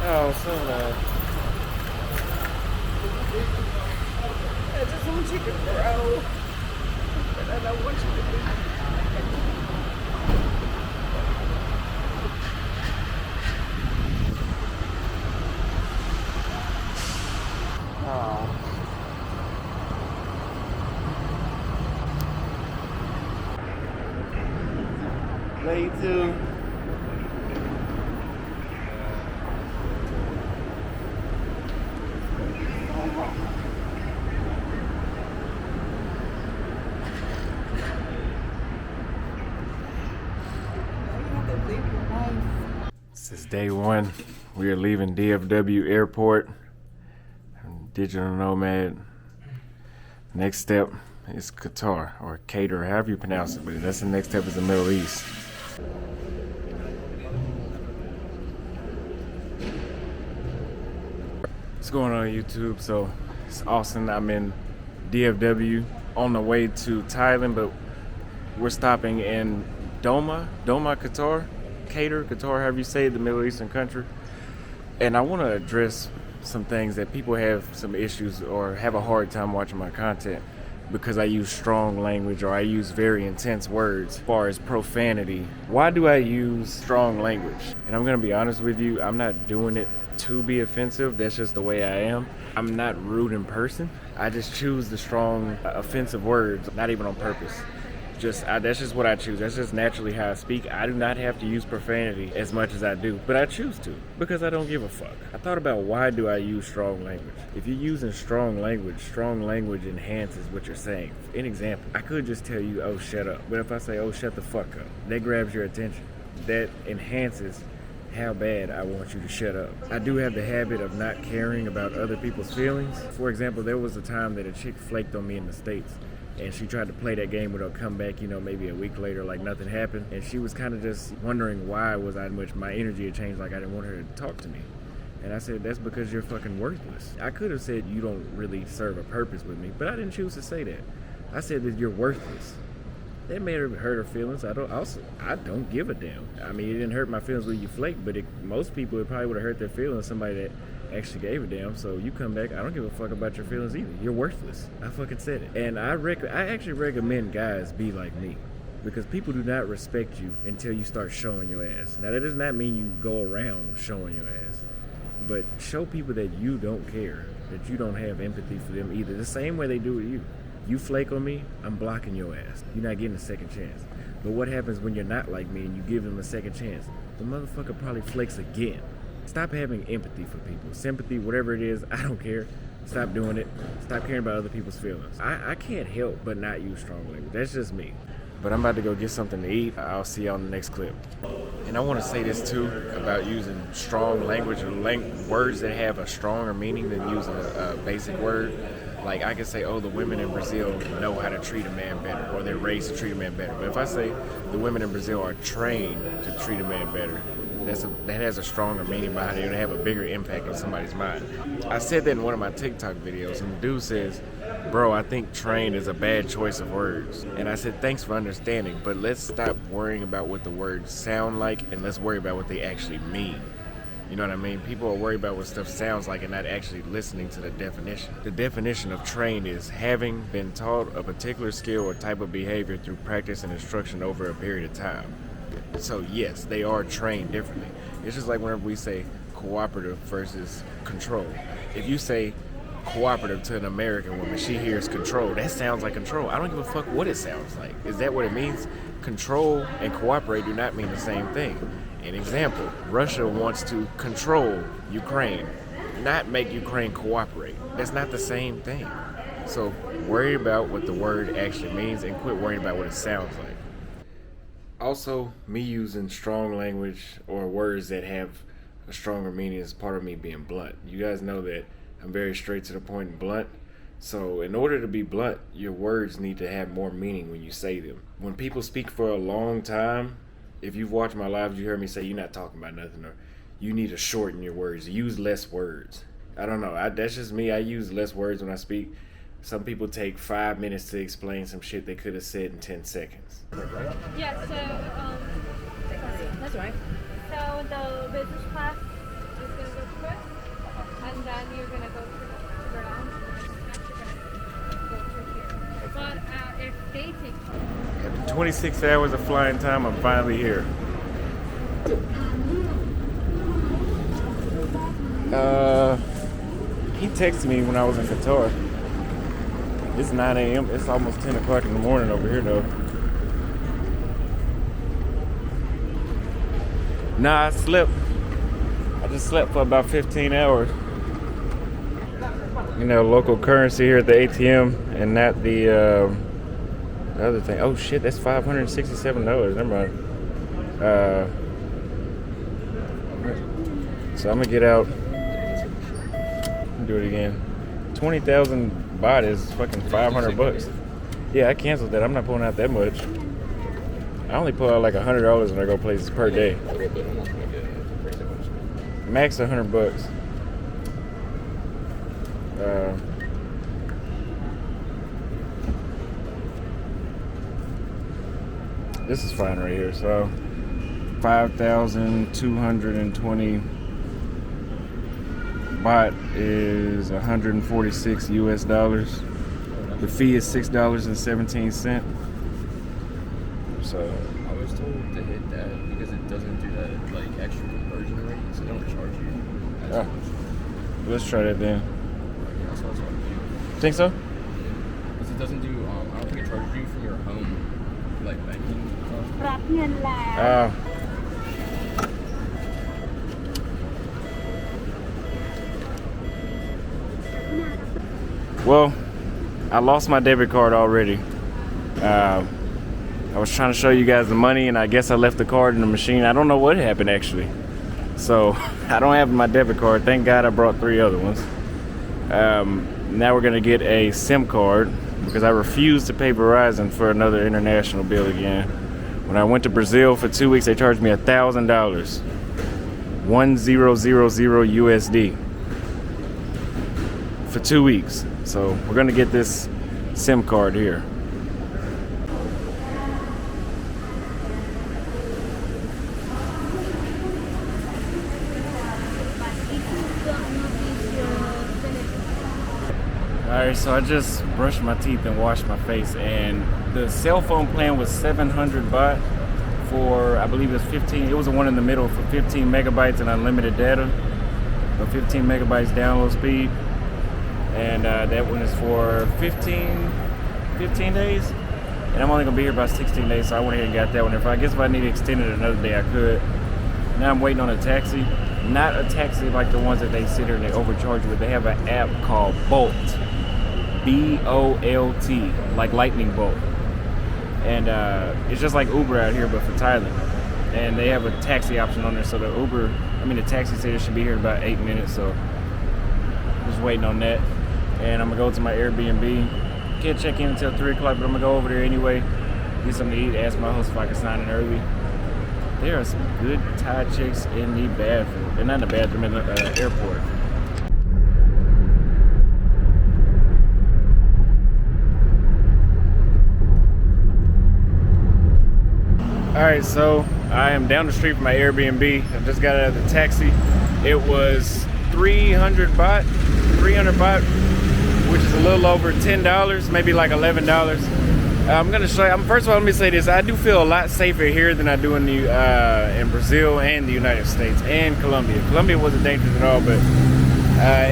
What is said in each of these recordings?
Oh, so nice. I just want you to grow. But I don't want you to be. Oh. Late too. This is day one. We are leaving DFW Airport. Digital nomad. Next step is Qatar or Qatar, however you pronounce it, but that's the next step is the Middle East. What's going on YouTube? So it's Austin. I'm in DFW on the way to Thailand, but we're stopping in Qatar, Qatar, however you say it, the Middle Eastern country. And I want to address some things that people have some issues or have a hard time watching my content because I use strong language or I use very intense words as far as profanity. Why do I use strong language? And I'm going to be honest with you, I'm not doing it to be offensive. That's just the way I am. I'm not rude in person. I just choose the strong, offensive words, not even on purpose. That's just what I choose. That's just naturally how I speak. I do not have to use profanity as much as I do, but I choose to because I don't give a fuck. I thought about why do I use strong language? If you're using strong language enhances what you're saying. An example, I could just tell you, oh, shut up. But if I say, oh, shut the fuck up, that grabs your attention. That enhances how bad I want you to shut up. I do have the habit of not caring about other people's feelings. For example, there was a time that a chick flaked on me in the States. And she tried to play that game with her come back, maybe a week later, like nothing happened. And she was kind of just wondering why was I much my energy had changed, like I didn't want her to talk to me. And I said, that's because you're fucking worthless. I could have said you don't really serve a purpose with me, but I didn't choose to say that. I said that you're worthless. That made her hurt her feelings. I don't give a damn. I mean, it didn't hurt my feelings when you flaked, but most people, it probably would have hurt their feelings, somebody that actually gave a damn. So you come back, I don't give a fuck about your feelings either. You're worthless. I fucking said it. And I actually recommend guys be like me, because people do not respect you until you start showing your ass. Now that does not mean you go around showing your ass, but show people that you don't care, that you don't have empathy for them either, the same way they do with you. You flake on me, I'm blocking your ass. You're not getting a second chance. But what happens when you're not like me and you give them a second chance? The motherfucker probably flakes again. Stop having empathy for people. Sympathy, whatever it is, I don't care. Stop doing it. Stop caring about other people's feelings. I can't help but not use strong language. That's just me. But I'm about to go get something to eat. I'll see you on the next clip. And I want to say this too about using strong language or words that have a stronger meaning than using a basic word. Like I can say, oh, the women in Brazil know how to treat a man better, or they're raised to treat a man better. But if I say the women in Brazil are trained to treat a man better, that has a stronger meaning behind it. It'll have a bigger impact on somebody's mind. I said that in one of my TikTok videos, and the dude says, bro, I think trained is a bad choice of words. And I said, thanks for understanding, but let's stop worrying about what the words sound like, and let's worry about what they actually mean. You know what I mean? People are worried about what stuff sounds like and not actually listening to the definition. The definition of trained is having been taught a particular skill or type of behavior through practice and instruction over a period of time. So yes, they are trained differently. It's just like whenever we say cooperative versus control. If you say cooperative to an American woman, she hears control. That sounds like control. I don't give a fuck what it sounds like. Is that what it means? Control and cooperate do not mean the same thing. An example, Russia wants to control Ukraine, not make Ukraine cooperate. That's not the same thing. So worry about what the word actually means and quit worrying about what it sounds like. Also, me using strong language or words that have a stronger meaning is part of me being blunt. You guys know that I'm very straight to the point and blunt. So in order to be blunt, your words need to have more meaning when you say them. When people speak for a long time, if you've watched my lives, you heard me say you're not talking about nothing, or you need to shorten your words. Use less words. I don't know. That's just me. I use less words when I speak. Some people take 5 minutes to explain some shit they could have said in 10 seconds. Yeah, so, that's right. So the business class is going to go and then you're gonna go to the lounge, and then go through here. But if they take After 26 hours of flying time, I'm finally here. He texted me when I was in Qatar. It's 9 a.m. It's almost 10 o'clock in the morning over here, though. Nah, I slept. I just slept for about 15 hours. You know, local currency here at the ATM, and not the other thing. Oh shit, that's $567. Never mind. So I'm gonna get out. Do it again. 20,000 baht is fucking 500 bucks. Yeah, I canceled that. I'm not pulling out that much. I only pull out like $100 when I go places per day. Max 100 bucks. This is fine right here. So 5,220 baht is 146 US dollars. The fee is $6.17. So I was told to hit that because it doesn't do that like extra conversion rate, so they don't charge you as much. Let's try that then. Yeah, that's what I was talking to you. Think so? Because it doesn't do. I don't think it charges you from your home, like banking. รับเงินแล้ว Well, I lost my debit card already. I was trying to show you guys the money, and I guess I left the card in the machine. I don't know what happened actually. So I don't have my debit card. Thank God I brought 3 other ones. Now we're gonna get a SIM card because I refused to pay Verizon for another international bill again. When I went to Brazil for 2 weeks, they charged me $1,000, 1000 USD for 2 weeks. So we're gonna get this SIM card here. Alright, so I just brushed my teeth and washed my face, and the cell phone plan was 700 baht for, I believe it was 15, it was the one in the middle for 15 megabytes and unlimited data, so 15 megabytes download speed, and that one is for 15 days, and I'm only going to be here about 16 days, so I went ahead and got that one. I guess if I need to extend it another day, I could. Now I'm waiting on a taxi, not a taxi like the ones that they sit here and they overcharge you with. They have an app called Bolt. B-O-L-T, like lightning bolt, and it's just like Uber out here but for Thailand, and they have a taxi option on there, so the taxi said it should be here in about 8 minutes, so just waiting on that. And I'm gonna go to my Airbnb. Can't check in until 3 o'clock, but I'm gonna go over there anyway, get something to eat, ask my host if I can sign in early. There are some good Thai chicks in the bathroom, and not in the bathroom, in the airport. Alright, so I am down the street from my Airbnb. I just got out of the taxi. It was 300 baht, which is a little over $10, maybe like $11. I'm gonna show you. First of all, let me say this: I do feel a lot safer here than I do in Brazil and the United States and Colombia. Colombia wasn't dangerous at all, but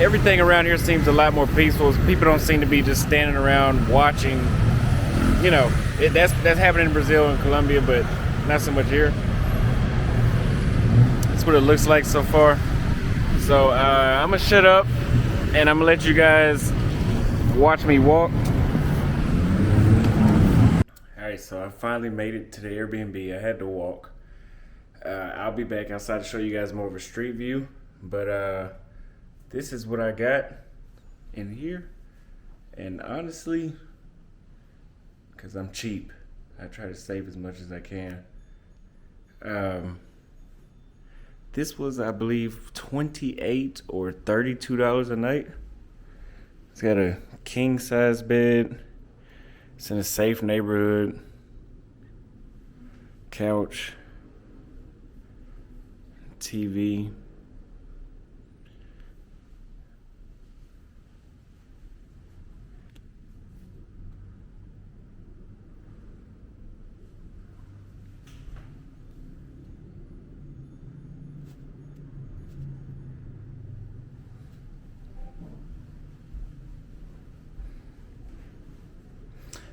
everything around here seems a lot more peaceful. People don't seem to be just standing around watching. You know, that's happening in Brazil and Colombia, but not so much here. That's what it looks like so far. So I'm gonna shut up and I'm gonna let you guys watch me walk. Alright, so I finally made it to the Airbnb. I had to walk. I'll be back outside to show you guys more of a street view, but this is what I got in here. And honestly, because I'm cheap, I try to save as much as I can. This was, I believe, $28 or $32 a night. It's got a king size bed. It's in a safe neighborhood. Couch. TV.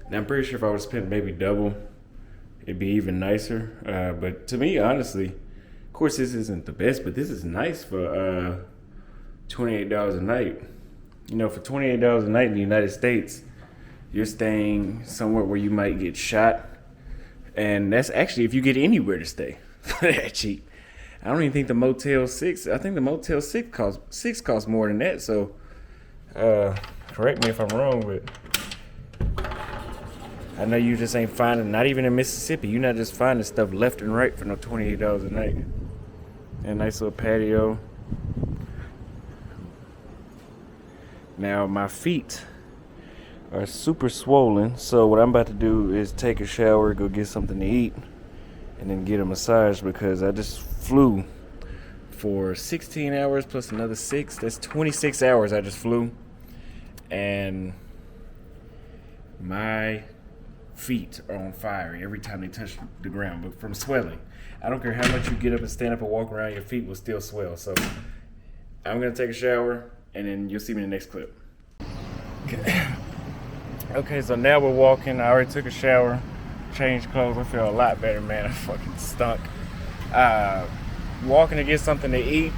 Now I'm pretty sure if I would spend maybe double, it'd be even nicer. But to me, honestly, of course this isn't the best, but this is nice for $28 a night. You know, for $28 a night in the United States, you're staying somewhere where you might get shot. And that's actually if you get anywhere to stay for that cheap. I don't even think the Motel 6, I think the Motel 6 costs more than that. So, correct me if I'm wrong, but I know you just ain't finding, not even in Mississippi, you're not just finding stuff left and right for no $28 a night. And a nice little patio. Now my feet are super swollen, so what I'm about to do is take a shower, go get something to eat, and then get a massage because I just flew for 16 hours plus another 6. That's 26 hours I just flew, and my feet are on fire every time they touch the ground, but from swelling. I don't care how much you get up and stand up and walk around, your feet will still swell. So I'm gonna take a shower, and then you'll see me in the next clip. Okay, so now we're walking. I already took a shower, changed clothes. I feel a lot better, man. I fucking stunk. Walking to get something to eat,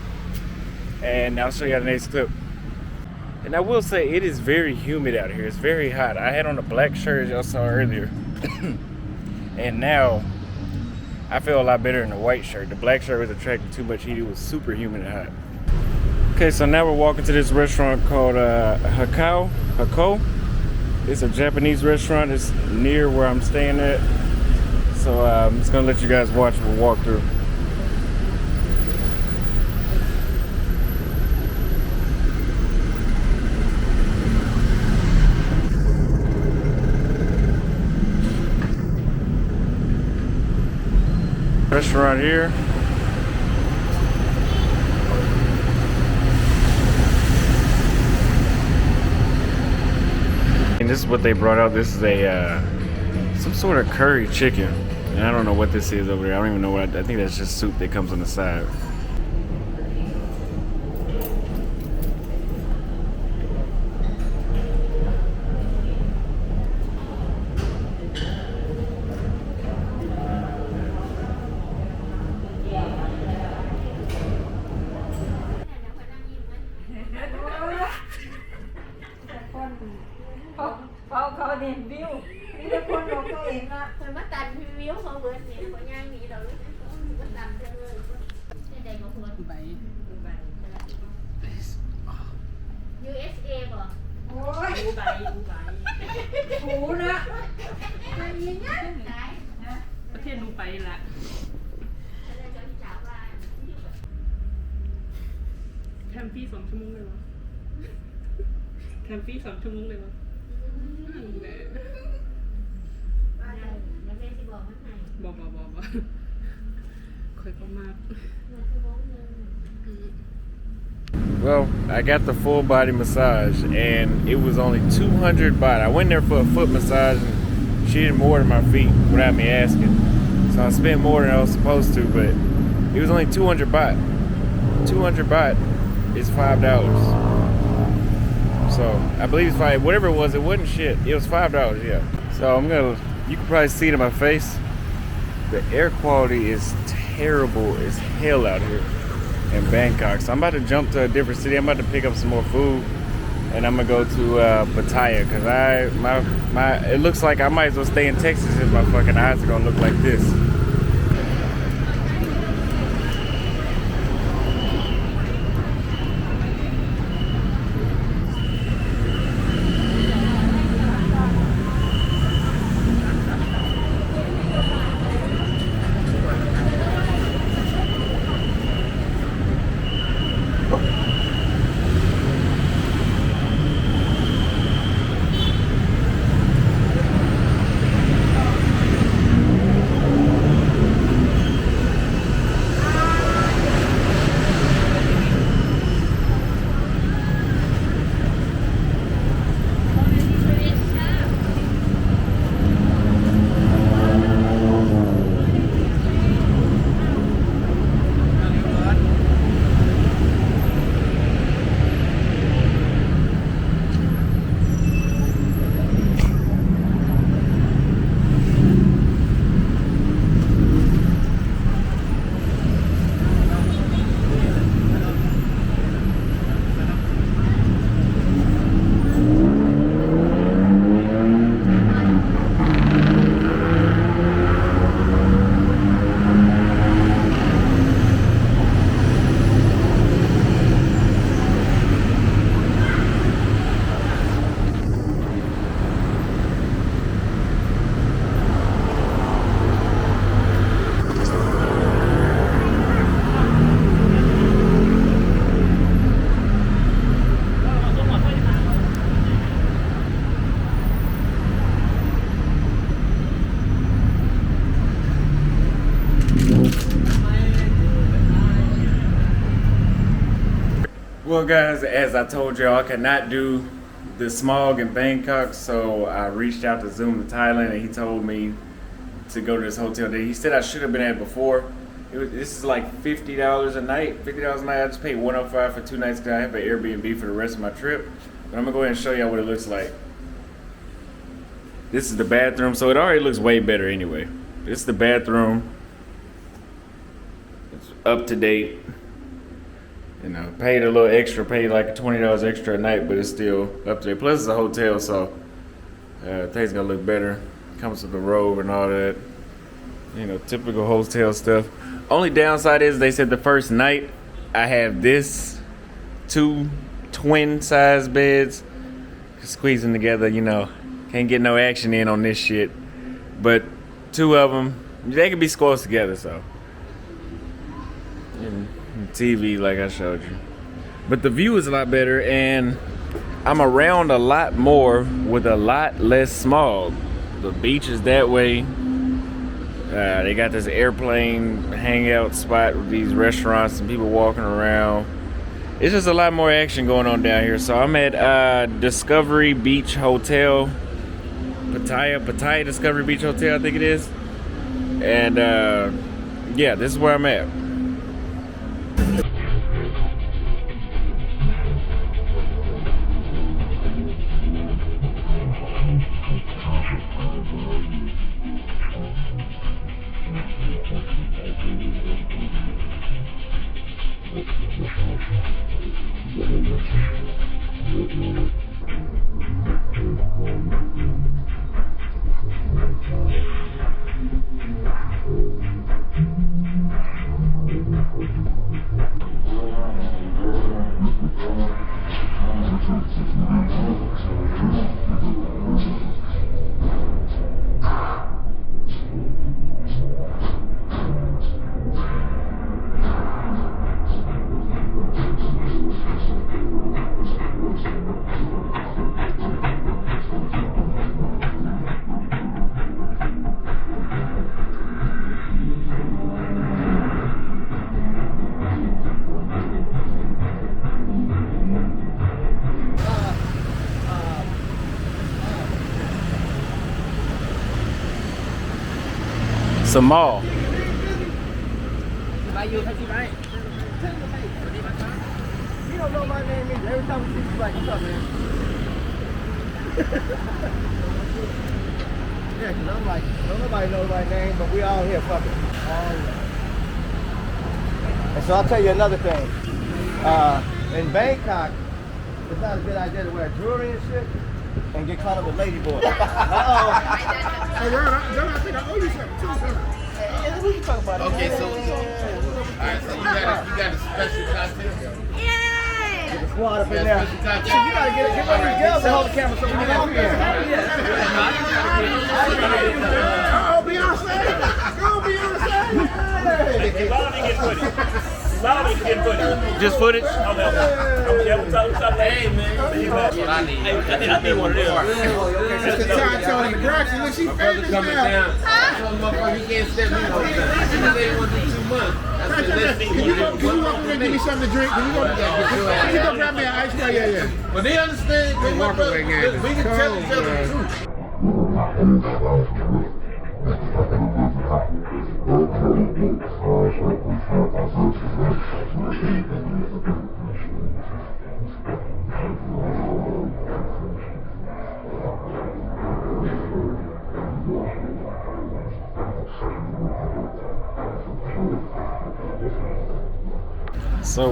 and I'll show you the next clip. And I will say, it is very humid out here. It's very hot. I had on a black shirt, as y'all saw earlier. And now, I feel a lot better in the white shirt. The black shirt was attracting too much heat. It was super humid and hot. Okay, so now we're walking to this restaurant called Hako. It's a Japanese restaurant. It's near where I'm staying at. So I'm just gonna let you guys watch the walk through. Restaurant here. And this is what they brought out. This is a some sort of curry chicken, and I don't know what this is over there. I don't even know what. I think that's just soup that comes on the side.เขาเด่นวิวนี่ทุกคนบอกเขาเองนะ Rồi bắt tay viếu không bữa thì có nhang gì đâu bắt tay cho người trên đây một người USA bỏ โอ้ยหูนะ Là gì nhá Đấy ประเทศดูไปละ Cho nên cho đi trả qua แคมปี้2 ชั่วโมงเลยวะแคมปี้2 ชั่วโมงเลยวะ Nó lên thì bỏ mất này บอกค่อยก็มาก Nó cứ bố như Well, I got the full body massage, and it was only 200 baht. I went there for a foot massage, and she didn't water my feet without me asking. So I spent more than I was supposed to, but it was only 200 baht. 200 baht is $5. So I believe it's $5. Whatever it was, it wasn't shit. It was $5, yeah. So you can probably see it in my face. The air quality is terrible as hell out here in Bangkok. So I'm about to jump to a different city. I'm about to pick up some more food, and I'm gonna go to Pattaya because it looks like I might as well stay in Texas if my fucking eyes are gonna look like this. Well, guys, as I told y'all, I could not do the smog in Bangkok, so I reached out to Zoom to Thailand, and he told me to go to this hotel that he said I should have been at before. This is like $50 a night. $50 a night. I just paid $105 for 2 nights because I have an Airbnb for the rest of my trip. But I'm gonna go ahead and show y'all what it looks like. This is the bathroom, so it already looks way better anyway. This is the bathroom. It's up to date. You know, paid a little extra, paid like $20 extra a night, but it's still up to date. Plus it's a hotel, so things gonna look better. Comes with the robe and all that. You know, typical hotel stuff. Only downside is they said the first night I have this 2 twin size beds squeezing together, you know. Can't get no action in on this shit. But 2 of them, they can be squished together, so. And TV like I showed you. But the view is a lot better, and I'm around a lot more with a lot less smog. The beach is that way. They got this airplane hangout spot with these restaurants and people walking around. It's just a lot more action going on down here. So I'm at Discovery Beach Hotel, Pattaya Discovery Beach Hotel, I think it is. And yeah, this is where I'm at. It's a mall. You don't know my name either. Every time we see you, like, what's up, man? Yeah, because I'm like, don't nobody know my name, but we all here fucking. And so I'll tell you another thing. In Bangkok, it's not a good idea to wear jewelry and shit and get caught up with ladyboys. Hey, Ron, I think I owe you something too, son. Hey, who you talking about? Okay, so alright, so you got a special contest. Get the squad up in there. Shit, you gotta get one of these girls to hold the camera so we can get out here. Oh, Beyonce! Go, Beyonce! Just footage? Hey, man. That's what I need. I think one of them. That's the time Tony Braxton. Look, she famous Coming now. down. Motherfucker, he can't step me on that. They want to do 2 months. That's the next thing. Can you walk over and give me something to drink? Can you go grab me an ice cream? Yeah. But they understand. They Walk away, gang. We can tell each other the truth. So